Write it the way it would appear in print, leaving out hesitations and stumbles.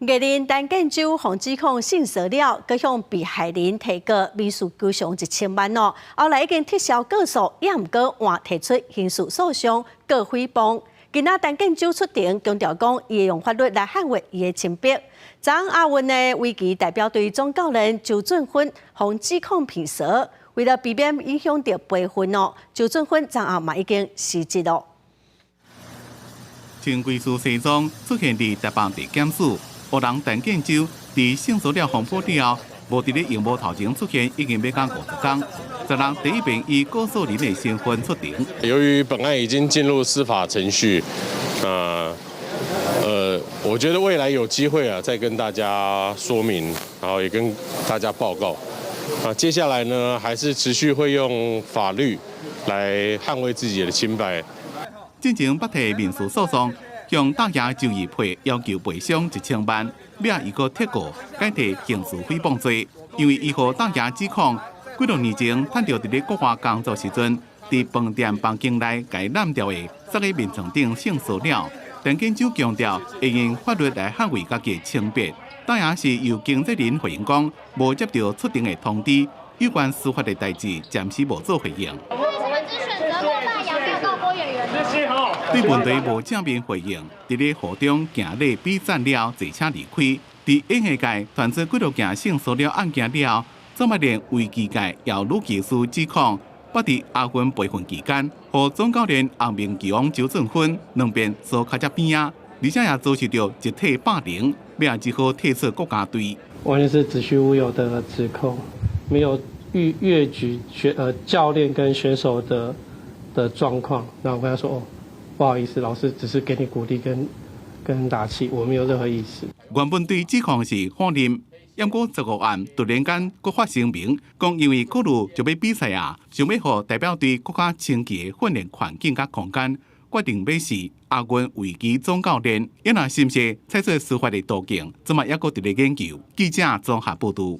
艺人陈建州防指控性骚扰，佮向被害人提告民事赔偿1000万哦。后来已经撤销告诉，也毋过换提出刑事诉讼告诽谤。今仔陈建州出庭强调讲，伊会用法律来捍卫伊的清白。昨暗亚运的围棋代表队总教练周俊勋防指控骗色，为了避免影响到培训哦，周俊勋昨暗嘛已经辞职咯。穿贵妇西装出现伫台北地检署。黑人陈建州伫性骚扰风波了后，无伫咧荧幕头前出现，已经要到50天。昨人第一遍以告诉人的身份出庭。由于本案已经进入司法程序，我觉得未来有机会再跟大家说明，然后也跟大家报告。接下来呢，还是持续会用法律来捍卫自己的清白。进前捌提民事诉讼。向大爷就义配要求赔偿1000万，免伊个撤告改提刑事诽谤罪，因为伊和大爷指控几多年前趁着伫咧国外工作时阵，伫饭店房间内改揽掉的3个面床顶性骚扰。陈建州强调会用法律来捍卫家己的清白。大爷是由经纪人回应讲，无接到出庭的通知，有关司法的代志暂时无做回应。对问题无正面回应，伫咧河中行礼比赞了，坐车离开。伫演艺界传出几多件性骚扰案件了后，怎么连围棋界由女技师指控，捌伫亚运培训期间，和总教练红名棋王周俊勋两边坐卡车边啊，而且也遭受到集体霸凌，要只好退出国家队。完全是子虚乌有的指控，没有越举教练跟选手的状况。那我跟他说哦。不好意思，老师只是给你鼓励跟打气，我没有任何意思。原本对指控是放任，不过15案突然间佫发声明，讲因为考虑就要比赛啊，想要互代表队更加清洁的训练环境甲空间，决定要是亚运围棋总教练，也若是不是采取司法的途径，怎么也佫伫咧研究。记者综合报道。